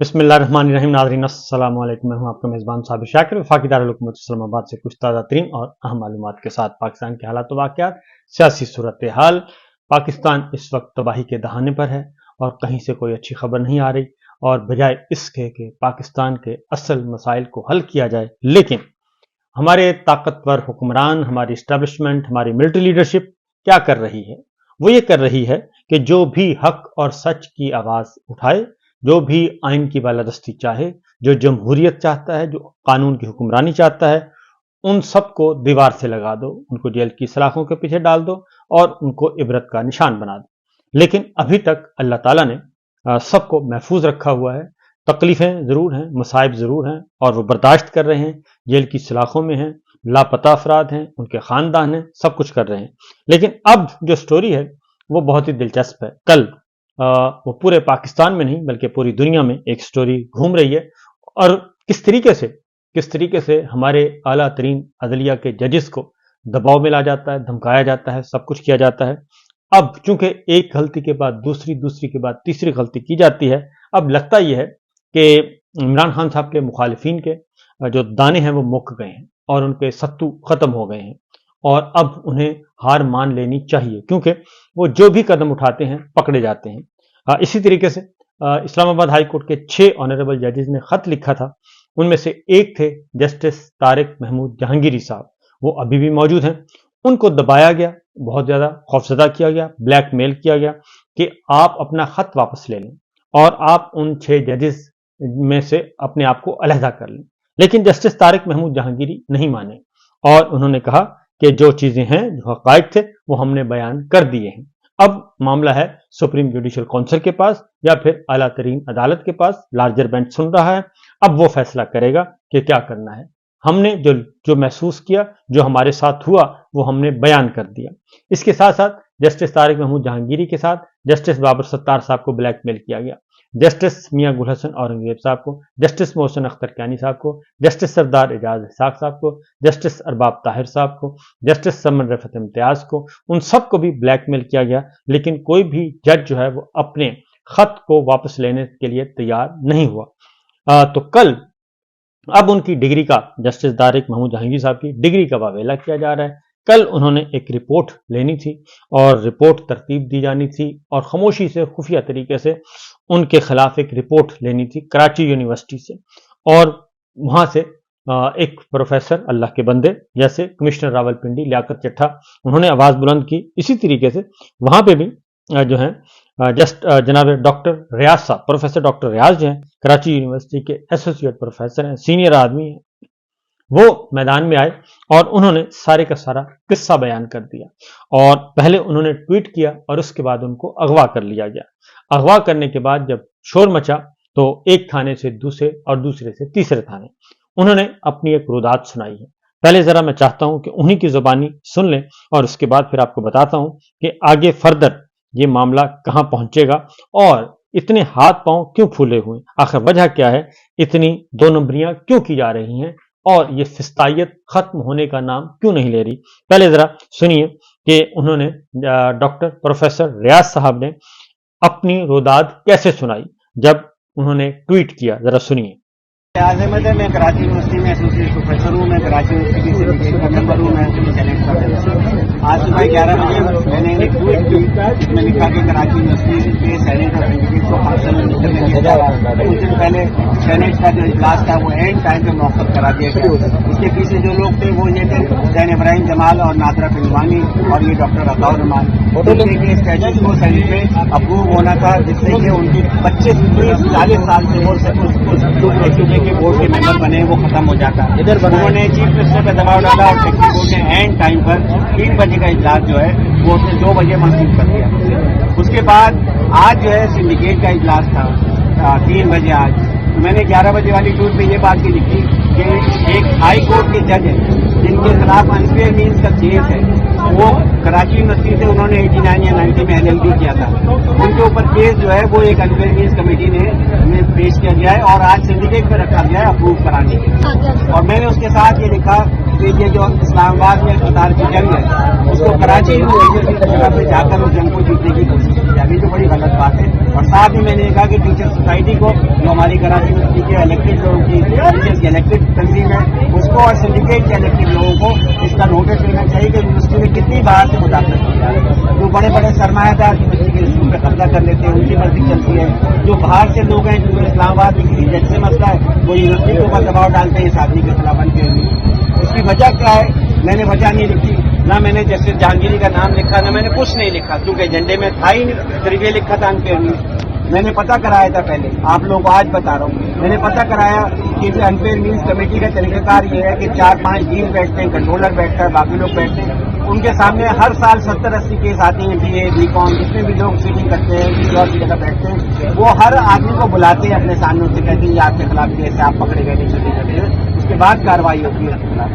बिस्मिल्लाहिर्रहमानिर्रहीम। नाज़रीन अस्सलाम वालेकुम। मैं हूं आपका मेज़बान साबिर शाकिर, वफाकी दारुल हुकूमत इस्लामाबाद से कुछ ताज़ा तरीन और अहम मालूमात के साथ पाकिस्तान के हालात व वाक़यात, सियासी सूरत हाल। पाकिस्तान इस वक्त तबाही के दहाने पर है और कहीं से कोई अच्छी खबर नहीं आ रही, और बजाय इसके कि पाकिस्तान के असल मसाइल को हल किया जाए, लेकिन हमारे ताकतवर हुक्मरान, हमारी इस्टेब्लिशमेंट, हमारी मिलिट्री लीडरशिप क्या कर रही है? वो ये कर रही है कि जो भी हक और सच की आवाज़ उठाए, जो भी आइन की बालादस्ती चाहे, जो जमहूरियत चाहता है, जो कानून की हुक्मरानी चाहता है, उन सबको दीवार से लगा दो, उनको जेल की सलाखों के पीछे डाल दो और उनको इबरत का निशान बना दो। लेकिन अभी तक अल्लाह ताला ने सबको महफूज रखा हुआ है। तकलीफें ज़रूर हैं, मसाइब ज़रूर हैं, और वो बर्दाश्त कर रहे हैं, जेल की सलाखों में हैं, लापता अफराद हैं, उनके ख़ानदान हैं, सब कुछ कर रहे हैं। लेकिन अब जो स्टोरी है वो बहुत ही दिलचस्प है। कल वो पूरे पाकिस्तान में नहीं बल्कि पूरी दुनिया में एक स्टोरी घूम रही है, और किस तरीके से हमारे आला तरीन अदलिया के जजेस को दबाव में ला जाता है, धमकाया जाता है, सब कुछ किया जाता है। अब चूंकि एक गलती के बाद दूसरी के बाद तीसरी गलती की जाती है, अब लगता यह है कि इमरान खान साहब के मुखालिफिन के जो दाने हैं वो मुक गए हैं और उनके सत्तू खत्म हो गए हैं, और अब उन्हें हार मान लेनी चाहिए, क्योंकि वो जो भी कदम उठाते हैं पकड़े जाते हैं। इसी तरीके से इस्लामाबाद हाई कोर्ट के 6 ऑनरेबल जजेस ने खत लिखा था। उनमें से एक थे जस्टिस तारिक महमूद जहांगीरी साहब, वो अभी भी मौजूद हैं। उनको दबाया गया, बहुत ज़्यादा खौफजदा किया गया, ब्लैकमेल किया गया कि आप अपना खत वापस ले लें और आप उन 6 जजेस में से अपने आप को अलहदा कर लें। लेकिन जस्टिस तारिक महमूद जहांगीरी नहीं माने और उन्होंने कहा कि जो चीज़ें हैं, जो हक़ाइक़ थे, वो हमने बयान कर दिए हैं। अब मामला है सुप्रीम जुडिशल काउंसिल के पास या फिर आला तरीन अदालत के पास। लार्जर बेंच सुन रहा है, अब वो फैसला करेगा कि क्या करना है। हमने जो महसूस किया, जो हमारे साथ हुआ, वो हमने बयान कर दिया। इसके साथ साथ जस्टिस तारिक महमूद जहांगीरी के साथ जस्टिस बाबर सत्तार साहब को ब्लैकमेल किया गया, जस्टिस मियां गुल हसन औरंगजेब साहब को, जस्टिस मोहसिन अख्तर कैनी साहब को, जस्टिस सरदार एजाज इसाक साहब को, जस्टिस अरबाब ताहिर साहब को, जस्टिस समन रफत इम्तियाज को, उन सबको भी ब्लैकमेल किया गया। लेकिन कोई भी जज जो है वो अपने खत को वापस लेने के लिए तैयार नहीं हुआ। तो कल अब उनकी डिग्री का, जस्टिस तारिक महमूद जहांगीर साहब की डिग्री का वावेला किया जा रहा है। कल उन्होंने एक रिपोर्ट लेनी थी और रिपोर्ट तरतीब दी जानी थी, और खामोशी से, खुफिया तरीके से उनके खिलाफ एक रिपोर्ट लेनी थी कराची यूनिवर्सिटी से। और वहां से एक प्रोफेसर, अल्लाह के बंदे जैसे कमिश्नर रावलपिंडी लियाकत चट्ठा, उन्होंने आवाज बुलंद की। इसी तरीके से वहां पे भी जो है जनाब डॉक्टर रियाज साहब, प्रोफेसर डॉक्टर रियाज जो हैं, कराची यूनिवर्सिटी के एसोसिएट प्रोफेसर हैं, सीनियर आदमी हैं, वो मैदान में आए और उन्होंने सारे का सारा किस्सा बयान कर दिया। और पहले उन्होंने ट्वीट किया और उसके बाद उनको अगवा कर लिया गया। अगवा करने के बाद जब शोर मचा तो एक थाने से दूसरे और दूसरे से तीसरे थाने उन्होंने अपनी एक रुदात सुनाई है। पहले जरा मैं चाहता हूं कि उन्हीं की जुबानी सुन लें और उसके बाद फिर आपको बताता हूं कि आगे फर्दर ये मामला कहां पहुंचेगा और इतने हाथ पांव क्यों फूले हुए, आखिर वजह क्या है, इतनी 2 नंबरियां क्यों की जा रही हैं, और ये फिस्तायत खत्म होने का नाम क्यों नहीं ले रही। पहले जरा सुनिए कि उन्होंने डॉक्टर प्रोफेसर रियाज साहब ने अपनी रुदात कैसे सुनाई जब उन्होंने ट्वीट किया। जरा सुनिए। रियाज अहमद है, मैं कराची यूनिवर्सिटी में एसोसिएट प्रोफेसर हूँ। मैं कराची यूनिवर्सिटी से डिबेट का मेंबर हूँ। मैं सेनेट का मेंबर। आज सुबह 11 बजे मैंने एक ट्वीट की जिसमें लिखा कि कराची यूनिवर्सिटी के सेनेट और सिंडिकेट को हासिल करने दिया जा रहा है। कुछ दिन पहले सेनेट का जो इजलास था वो एंड टाइम पे मौक़ूफ़ करा दिया गया। इसके पीछे जो लोग थे वो ये थे हुसैन इब्राहिम जमाल और नादरा फिल्मानी और ये डॉक्टर अताउर रहमान। के स्टैचूज को सेनेट में अप्रूव होना था, जिससे कि उनकी 25-40 साल से वो रह चुके के बोर्ड के मेंबर बने, वो खत्म हो जाता। उन्होंने चीफ मिनिस्टर पर दबाव डाला और सेक्रेटरी बोर्ड ने एंड टाइम पर 3 बजे का इजलास जो है वो 2 बजे मंसूख कर दिया। उसके बाद आज जो है सिंडिकेट का इजलास था 3 बजे आज। मैंने 11 बजे वाली ट्वीट में ये बात भी लिखी कि एक हाई कोर्ट के जज है जिनके खिलाफ अनफेयर मीन्स का केस है, वो कराची यूनिवर्सिटी से उन्होंने 89 या 90 में LLB किया था। उनके ऊपर केस जो है वो एक अनफेयर मीन्स कमेटी ने पेश किया गया है और आज सिंडिकेट में रखा गया है अप्रूव कराने के लिए। और मैंने उसके साथ ये लिखा कि ये जो इस्लामाबाद में कतार की जंग है उसको कराची यूनिवर्सिटी की जगह पे जाकर उस जंग को जीतने की कोशिश की जा रही है, जो बड़ी गलत बात है। और साथ साथ ही मैंने कहा कि टीचर सोसाइटी को, जो हमारी कराची यूनिवर्सिटी के इलेक्टेड लोगों की टीचर्स की इलेक्टेड तंजीम है, उसको और सिंडिकेट के इलेक्टेड लोगों को इसका नोटिस लेना चाहिए कि यूनिवर्सिटी में कितनी बाहर से मुदाखलत की जा रही है। जो बड़े बड़े सरमायादार यूनिवर्सिटी के स्कूल पे कब्जा कर लेते हैं, उनकी मर्जी चलती है। जो बाहर से लोग हैं, जो इस्लामाबाद में किसी जज से मसला है, वो यूनिवर्सिटी के ऊपर दबाव डालते हैं इस आदमी के खिलाफ बनते हैं। इसकी वजह क्या है? मैंने वजह नहीं लिखी, ना मैंने जस्टिस जहांगीरी का नाम लिखा, ना मैंने कुछ नहीं लिखा, क्योंकि एजेंडे में था ही नहीं। सिर्फ ये लिखा था अनफेयर मीन्स। मैंने पता कराया था पहले, आप लोगों को आज बता रहा हूँ, मैंने पता कराया कि अनफेयर मीन्स कमेटी का तरीकाकार ये है कि 4-5 डीन बैठते हैं, कंट्रोलर बैठता है, बाकी लोग बैठते हैं। उनके सामने हर साल 70-80 केस आते हैं, BA, BCom, जितने भी लोग सीटिंग करते हैं, किसी और की जगह बैठते हैं, वो हर आदमी को बुलाते हैं अपने सामने, उससे कहते हैं ये आपके खिलाफ केस है, आप पकड़े गए, नहीं छुट्टी करते हैं, उसके बाद कार्रवाई होती है उसके खिलाफ।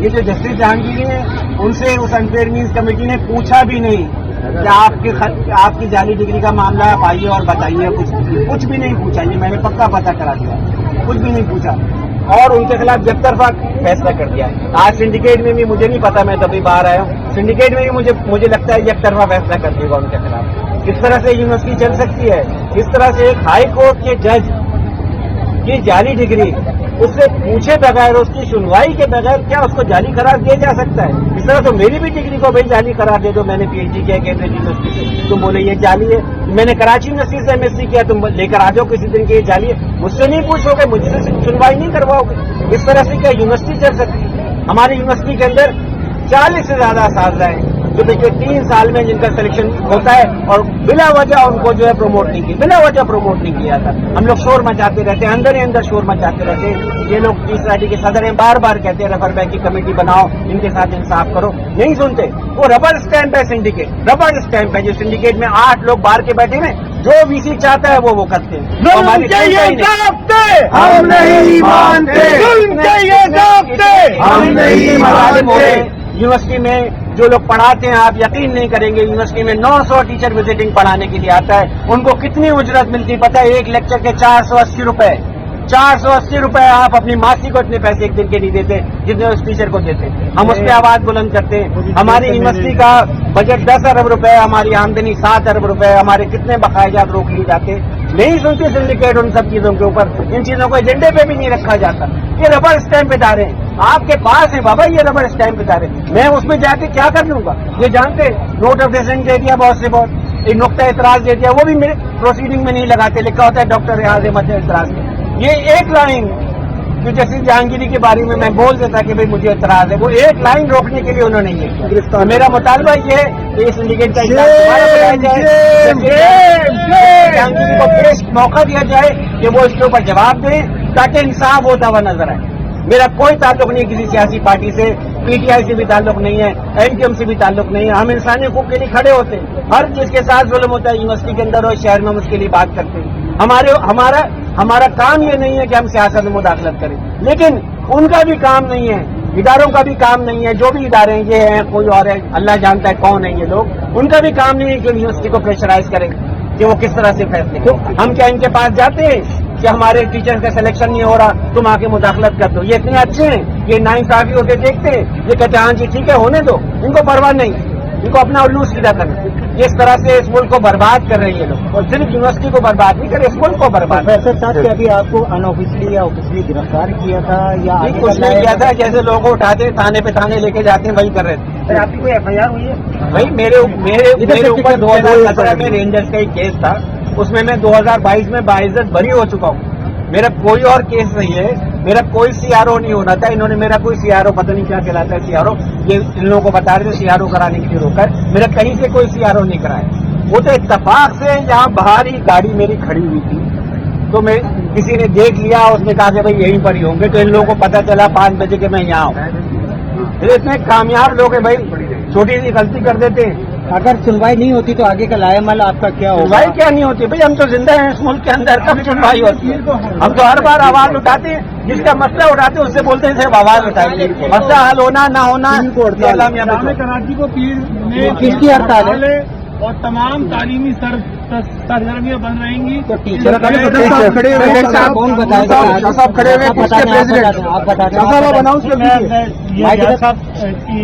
ये जो जस्टिस जहांगीरी हैं, उनसे उस अनफेयर मीन्स कमेटी ने पूछा भी नहीं कि आपकी जाली डिग्री का मामला आप आइए और बताइए, कुछ भी नहीं पूछा। ये मैंने पक्का पता करा दिया, कुछ भी नहीं पूछा, और उनके खिलाफ जबतरफा फैसला कर दिया। आज सिंडिकेट में भी मुझे नहीं पता, मैं तभी बाहर आया हूँ, सिंडिकेट में भी मुझे लगता है जबतरफा फैसला कर देगा उनके खिलाफ। किस तरह से यूनिवर्सिटी चल सकती है? किस तरह से एक हाई कोर्ट के जज की जाली डिग्री उससे पूछे बगैर, उसकी सुनवाई के बगैर क्या उसको जाली करार दिया जा सकता है? इस तरह तो मेरी भी डिग्री को भाई जाली करार दे दो, मैंने PhD किया कैम्ब्रिज यूनिवर्सिटी से, तुम बोले ये जाली है। मैंने कराची यूनिवर्सिटी से MSc किया, तुम लेकर आ जाओ किसी दिन की ये जाली है। मुझसे नहीं पूछोगे, मुझसे सुनवाई नहीं करवाओगे। इस तरह से क्या यूनिवर्सिटी चल सकती है? हमारी यूनिवर्सिटी के अंदर 40 से ज्यादा असातिज़ा हैं जो पिछले 3 साल में जिनका सिलेक्शन होता है और बिला वजह उनको जो है प्रमोट नहीं किया, बिला वजह प्रमोट नहीं किया था। हम लोग शोर मचाते रहते हैं, अंदर ही अंदर शोर मचाते रहते हैं। ये लोग टीचर के सदर हैं, बार बार कहते हैं रबर बैंक की कमेटी बनाओ, इनके साथ इंसाफ करो, नहीं सुनते। वो रबर स्टैंप है सिंडिकेट, रबर स्टैंप है। जो सिंडिकेट में 8 लोग बाहर के बैठे हैं, जो VC चाहता है वो करते हैं। हम नहीं मानते, हम नहीं मानते। यूनिवर्सिटी में जो लोग पढ़ाते हैं, आप यकीन नहीं करेंगे, यूनिवर्सिटी में 900 टीचर विजिटिंग पढ़ाने के लिए आता है। उनको कितनी उजरत मिलती पता है? एक लेक्चर के 480 रुपए, 480 रुपए। आप अपनी मासी को इतने पैसे एक दिन के नहीं देते जितने उस टीचर को देते। हम उस पर आवाज बुलंद करते हैं। हमारी यूनिवर्सिटी का बजट 10 अरब रुपए, हमारी आमदनी 7 अरब रुपए, हमारे कितने बकायजात रोक लिए जाते। नहीं सुनती सिंडिकेट उन सब चीजों के ऊपर, इन चीजों को एजेंडे पे भी नहीं रखा जाता। ये रबर स्टैंप इदारे हैं, आपके पास है बाबा, ये रबर स्टैंप इदारे। मैं उसमें जाके क्या कर लूंगा? ये जानते, नोट ऑफ डिसेंट दे दिया बहुत से बहुत, एक नुक्ता एतराज दे दिया, वो भी मेरे प्रोसीडिंग में नहीं लगाते, लिखा होता है डॉक्टर रियाज अहमद एतराज में। ये एक लाइन जो जस्टिस जहांगीरी के बारे में मैं बोल देता कि भाई मुझे एतराज है, वो एक लाइन रोकने के लिए उन्होंने ये किया। मेरा मुतालबा ये है कि इस सिंडिकेट का इजलास दोबारा बुलाया जाए, जहांगीरी को पेश मौका दिया जाए कि वो इसके ऊपर जवाब दें ताकि इंसाफ होता हुआ नजर आए। मेरा कोई ताल्लुक नहीं किसी सियासी पार्टी से, PTI से भी ताल्लुक नहीं है, NTM से भी ताल्लुक नहीं है। हम इंसानी हकूक के लिए खड़े होते हैं, हर जिसके साथ जुल्म होता है यूनिवर्सिटी के अंदर और शहर में हम उसके लिए बात करते हैं। हमारा काम ये नहीं है कि हम सियासत में मुदाखलत करें, लेकिन उनका भी काम नहीं है, इदारों का भी काम नहीं है, जो भी इदारे हैं, ये हैं कोई और है, अल्लाह जानता है कौन है ये लोग, उनका भी काम नहीं है कि यूनिवर्सिटी को प्रेशराइज करें कि वो किस तरह से फैसले करें। हम क्या इनके पास जाते हैं कि हमारे टीचर्स का सिलेक्शन नहीं हो रहा, तुम आके मुदाखलत कर दो? ये इतने अच्छे हैं, ये नाइंसाफी होते देखते हैं, ये कहते हैं हाँ जी ठीक है होने दो, इनको परवाह नहीं, इनको अपना उल्लू सीधा करना। इस तरह से इस मुल्क को बर्बाद कर रहे हैं ये लोग, और सिर्फ यूनिवर्सिटी को बर्बाद नहीं करे, इस मुल्क को बर्बाद। प्रोफेसर साहब क्या अभी आपको अनऑफिशियली या ऑफिशियली गिरफ्तार किया था या कुछ नहीं किया था? जैसे लोगों को उठाते थाने पे थाने लेके जाते हैं वही कर रहे थे। आपकी कोई FIR हुई है? भाई मेरे ऊपर 2017 में रेंजर्स का एक केस था, उसमें मैं 2022 में बाइज्जत बरी हो चुका हूँ। मेरा कोई और केस नहीं है, मेरा कोई CRO नहीं होना था। इन्होंने मेरा कोई CRO, पता नहीं क्या कहलाता है CRO, ये इन लोगों को बता रहे थे CRO कराने के लिए रोका है। मेरा कहीं से कोई CRO नहीं कराया। वो तो इत्तेफाक से यहाँ बाहर ही गाड़ी मेरी खड़ी हुई थी, तो मैं किसी ने देख लिया, उसने कहा कि भाई यहीं पर ही होंगे, तो इन लोगों को पता चला 5 बजे के मैं यहाँ हूँ। इतने कामयाब लोग हैं भाई, छोटी सी गलती कर देते हैं। अगर सुनवाई नहीं होती तो आगे का लायामल आपका क्या होगा? सुनवाई क्या नहीं होती भाई? हम तो जिंदा हैं इस मुल्क के अंदर, कब सुनवाई होती है? हम तो हर बार आवाज उठाते हैं, जिसका मसला उठाते हैं उससे बोलते हैं सिर्फ आवाज उठाइए, मसला हल होना ना होना। कराची को पीर किसकी हड़ताल है? اور تمام تعلیمی سرگرمیاں بند رہیں گی. تو ٹیچر صاحب کون بتائے گا؟ صاحب کھڑے ہوئے کس کے پریزیڈنٹ آپ بتا دیں. صاحب اناؤنس کر دیجیے. صاحب کے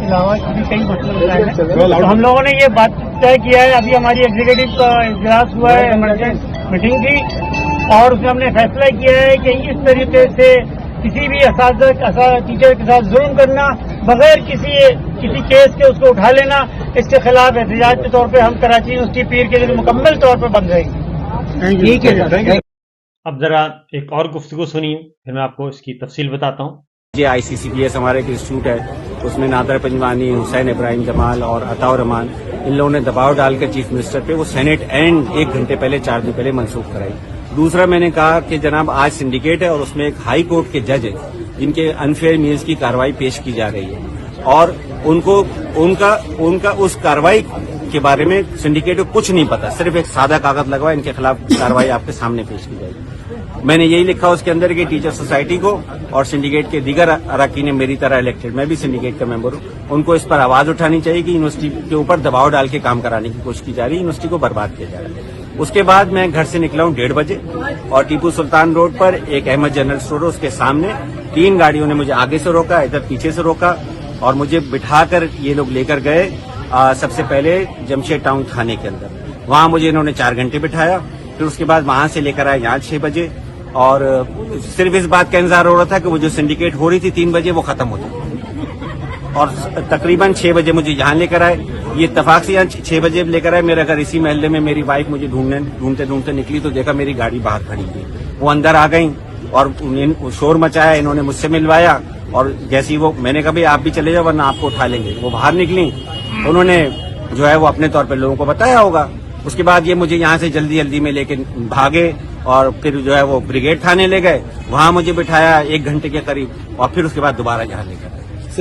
علاوہ بھی کئی مسئلے بتائے ہیں. تو ہم لوگوں نے یہ بات طے کیا ہے. ابھی ہماری ایگزیکٹو کا اجلاس ہوا ہے, ایمرجنسی میٹنگ تھی, اور اس میں ہم نے فیصلہ کیا ہے کہ اس طریقے سے کسی بھی ٹیچر کے ساتھ ظلم کرنا بغیر کسی کیس کے اس کو اٹھا لینا, اس کے خلاف احتجاج کے طور پہ ہم کراچی یونیورسٹی پیر کے لیے مکمل طور پر بند رہیں گے. ٹھیک ہے. اب ذرا ایک اور گفتگو سنیے, پھر میں آپ کو اس کی تفصیل بتاتا ہوں. یہ ICCPS ہمارے ایک انسٹیٹیوٹ ہے, اس میں نادر پنجوانی, حسین ابراہیم جمال اور عطا الرحمان, ان لوگوں نے دباؤ ڈال کر چیف منسٹر پہ وہ سینٹ اینڈ 1 گھنٹے پہلے 4 دن پہلے منسوخ کرائی. دوسرا میں نے کہا کہ جناب آج سنڈیکیٹ ہے اور اس میں ایک ہائی کورٹ کے جج ہیں جن کے انفیئر مینس کی کارروائی پیش کی جا رہی ہے, اور ان کا اس کارروائی کے بارے میں سنڈیکیٹ کو کچھ نہیں پتا, صرف ایک سادہ کاغذ لگوا, ان کے خلاف کارروائی آپ کے سامنے پیش کی جائے گی. میں نے یہی لکھا اس کے اندر کہ ٹیچر سوسائٹی کو اور سنڈیکیٹ کے دیگر اراکین میری طرح الیکٹڈ, میں بھی سنڈیکیٹ کا ممبر ہوں, ان کو اس پر آواز اٹھانی چاہیے کہ یونیورسٹی کے اوپر دباؤ ڈال کے کام کرانے کی کوشش کی جا رہی ہے, یونیورسٹی کو برباد کیا جا رہا ہے. اس کے بعد میں گھر سے نکلا ہوں 1:30 بجے, اور ٹیپو سلطان روڈ پر ایک احمد جنرل اسٹور ہے, اس کے سامنے 3 گاڑیوں نے مجھے آگے سے روکا, ادھر پیچھے سے روکا, اور مجھے بٹھا کر یہ لوگ لے کر گئے سب سے پہلے جمشید ٹاؤن تھانے کے اندر. وہاں مجھے انہوں نے 4 گھنٹے بٹھایا, پھر اس کے بعد وہاں سے لے کر آئے یہاں 6 بجے, اور صرف اس بات کا انتظار ہو رہا تھا کہ وہ جو سنڈیکیٹ ہو رہی تھی 3 بجے وہ ختم ہو جائے, اور تقریباً 6 بجے مجھے یہاں لے کر آئے. یہ اتفاق سے یہاں 6 بجے لے کر آئے, میرا گھر اسی محلے میں, میری وائف مجھے ڈھونڈتے نکلی تو دیکھا میری گاڑی باہر کھڑی تھی. وہ اندر آ گئیں اور شور مچایا, انہوں نے مجھ سے ملوایا, اور جیسی وہ میں نے کہا بھائی آپ بھی چلے جاؤ ورنہ آپ کو اٹھا لیں گے. وہ باہر نکلی, انہوں نے جو ہے وہ اپنے طور پہ لوگوں کو بتایا ہوگا. اس کے بعد یہ مجھے یہاں سے جلدی میں لے کے بھاگے, اور پھر جو ہے وہ بریگیڈ تھانے لے گئے, وہاں مجھے بٹھایا 1 گھنٹے کے قریب, اور پھر اس کے بعد دوبارہ یہاں لے گئے.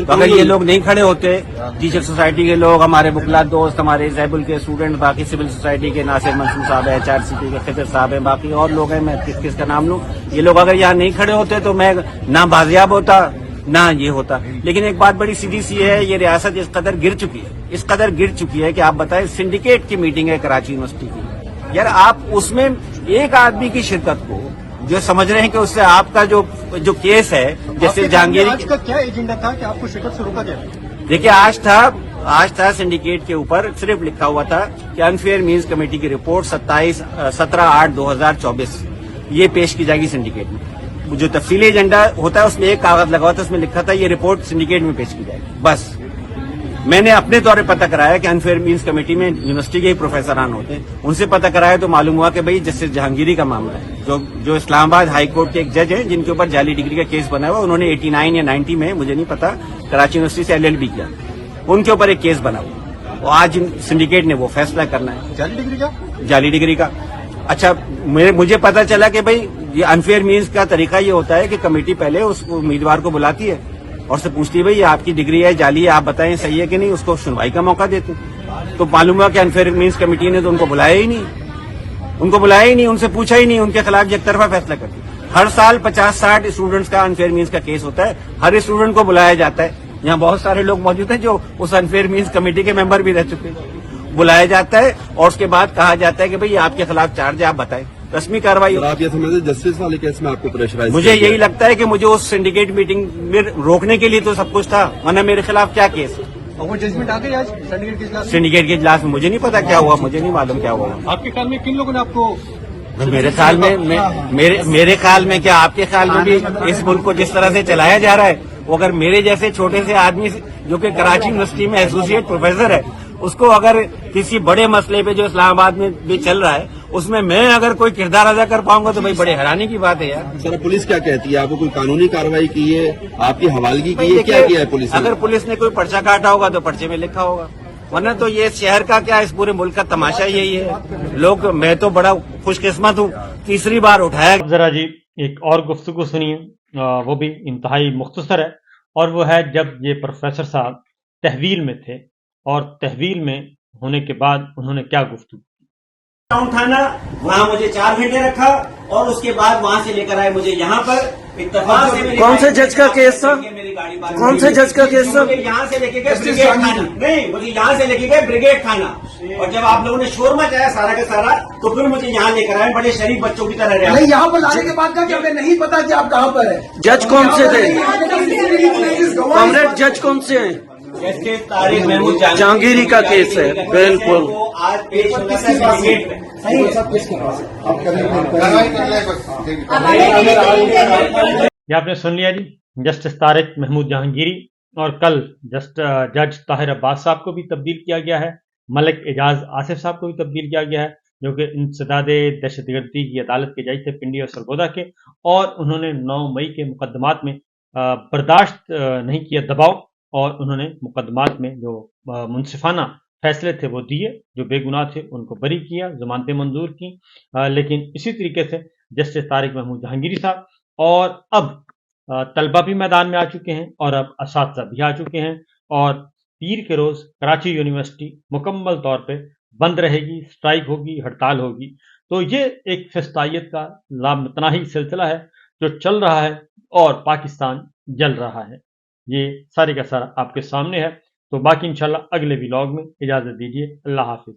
اگر یہ لوگ نہیں کھڑے ہوتے, ٹیچر سوسائٹی کے لوگ, ہمارے وکلا دوست, ہمارے زیبل کے اسٹوڈنٹ, باقی سول سوسائٹی کے ناصر منصور صاحب ہیں, HRCP کے خضر صاحب ہیں, باقی اور لوگ ہیں, میں کس کا نام لوں, یہ لوگ اگر یہاں نہیں کھڑے ہوتے تو میں نہ بازیاب ہوتا نہ یہ ہوتا. لیکن ایک بات بڑی سیدھی سی ہے, یہ ریاست اس قدر گر چکی ہے کہ آپ بتائیں سنڈیکیٹ کی میٹنگ ہے کراچی یونیورسٹی کی, یار آپ اس میں ایک آدمی کی شرکت کو جو سمجھ رہے ہیں کہ اس سے آپ کا جو کیس ہے, جیسے جہانگیری کا کیا ایجنڈا تھا کہ آپ کو شرکت سے روکا گیا؟ دیکھیے آج تھا سنڈیکیٹ کے اوپر صرف لکھا ہوا تھا کہ انفیئر مینس کمیٹی کی رپورٹ 17/8/2024 یہ پیش کی جائے گی سنڈیکیٹ میں. جو تفصیلی ایجنڈا ہوتا ہے اس میں ایک کاغذ لگا ہوا تھا, اس میں لکھا تھا یہ رپورٹ سنڈیکیٹ میں پیش کی جائے گی. بس میں نے اپنے طور پہ پتہ کرایا کہ انفیئر مینس کمیٹی میں یونیورسٹی کے ہی پروفیسران ہوتے ہیں, ان سے پتہ کرایا تو معلوم ہوا کہ بھئی جسٹس جہانگیری کا معاملہ ہے, جو اسلام آباد ہائی کورٹ کے ایک جج ہیں جن کے اوپر جعلی ڈگری کا کیس بنا ہوا, انہوں نے 89 یا 90 میں مجھے نہیں پتا کراچی یونیورسٹی سے LLB کیا, ان کے اوپر ایک کیس بنا ہوا, اور آج سنڈیکیٹ نے وہ فیصلہ کرنا ہے. جعلی ڈگری کا اچھا مجھے پتا چلا کہ بھئی یہ انفیئر مینس کا طریقہ یہ ہوتا ہے کہ کمیٹی پہلے اس امیدوار کو بلاتی ہے اور سے پوچھتی ہے بھئی یہ آپ کی ڈگری ہے جعلی ہے, آپ بتائیں صحیح ہے کہ نہیں, اس کو سنوائی کا موقع دیتے. تو معلوم ہوا کہ انفیئر مینس کمیٹی نے تو ان کو بلایا ہی نہیں, ان سے پوچھا ہی نہیں, ان کے خلاف یک طرفہ فیصلہ کرتی. ہر سال 50-60 اسٹوڈنٹس کا انفیئر مینس کا کیس ہوتا ہے, ہر اسٹوڈنٹ کو بلایا جاتا ہے. یہاں بہت سارے لوگ موجود ہیں جو اس انفیئر مینس کمیٹی کے ممبر بھی رہ چکے ہیں. بلایا جاتا ہے اور اس کے بعد کہا جاتا ہے کہ بھئی آپ کے خلاف چارج ہے, آپ بتائیں, رسمی کارروائی. آپ یہ سمجھتے جسٹس والے کیس میں آپ کو پریشرائز مجھے یہی لگتا ہے کہ مجھے اس سنڈیکیٹ میٹنگ میں روکنے کے لیے تو سب کچھ تھا, ورنہ میرے خلاف کیا کیس ہے. وہ ججمنٹ آ گئی آج سنڈیکیٹ کے اجلاس میں مجھے نہیں پتا کیا ہوا, مجھے نہیں معلوم کیا ہوا. آپ کے خیال میں کن لوگوں نے آپ کو میرے خیال میں کیا آپ کے خیال میں بھی اس ملک کو جس طرح سے چلایا جا رہا ہے, وہ اگر میرے جیسے چھوٹے سے آدمی جو کہ کراچی یونیورسٹی میں ایسوسیٹ پروفیسر ہے, اس کو اگر کسی بڑے مسئلے پہ جو اسلام آباد میں بھی چل رہا ہے اس میں اگر کوئی کردار ادا کر پاؤں گا تو بھائی بڑے حیرانی کی بات ہے یار. سر پولیس کیا کہتی ہے, آپ کو کوئی قانونی کارروائی کی ہے, آپ کی حوالگی کی ہے, کیا کیا ہے پولیس نے؟ اگر پولیس نے کوئی پرچہ کاٹا ہوگا تو پرچے میں لکھا ہوگا, ورنہ تو یہ شہر کا کیا اس پورے ملک کا تماشا یہی ہے. لوگ, میں تو بڑا خوش قسمت ہوں, تیسری بار اٹھایا. اب ذرا جی ایک اور گفتگو سنیے, وہ بھی انتہائی مختصر ہے, اور وہ ہے جب یہ پروفیسر صاحب تحویل میں تھے اور تحویل میں ہونے کے بعد انہوں نے کیا گفتگو. ٹاؤن تھانہ, وہاں مجھے 4 گھنٹے رکھا اور اس کے بعد وہاں سے لے کر آئے مجھے یہاں پر. اتفاق سے کون سے جج کا کیس تھا؟ میری कौन से जज का केस था? यहाँ से लेके गए ब्रिगेड थाना, नहीं मुझे यहाँ से लेके गए ब्रिगेड थाना, और जब आप लोगों ने शोर मचाया सारा का सारा, तो फिर मुझे यहाँ लेकर आए बड़े शरीफ बच्चों की तरह रहे। नहीं, यहाँ पर आने के बाद का कि हमें नहीं पता कि आप कहाँ पर है। जज कौन से थे? कॉमरेड जज कौन से हैं? जस्टिस तारिक महमूद जहांगीरी का केस है, बिल्कुल। आज पेश होना था ब्रिगेड में। सही है। ये आपने सुन लिया जी, जस्टिस तारिक महमूद जहांगीरी, और कल जज ताहिर अब्बास साहब को भी तब्दील किया गया है, मलिक एजाज आसिफ साहब को भी तब्दील किया गया है, जो कि इंसदाद दहशतगर्दी की अदालत के जज थे पिंडी और सरगोदा के, और उन्होंने 9 मई के मुकदमात में बर्दाश्त नहीं किया दबाव, और उन्होंने मुकदमात में जो मुनसिफाना फैसले थे वो दिए, जो बेगुनाह थे उनको बरी किया, जमानतें मंजूर की। लेकिन इसी तरीके से जस्टिस तारिक महमूद जहांगीरी साहब, और अब तलबा भी मैदान में आ चुके हैं, और अब असातिज़ा भी आ चुके हैं, और पीर के रोज़ कराची यूनिवर्सिटी मुकम्मल तौर पे बंद रहेगी, स्ट्राइक होगी, हड़ताल होगी। तो ये एक फिस्तायत का लामतनाही सिलसिला है जो चल रहा है, और पाकिस्तान जल रहा है। ये सारे का सारा आपके सामने है। तो बाकी इंशाल्लाह अगले व्लॉग में इजाज़त दीजिए। अल्लाह हाफिज़।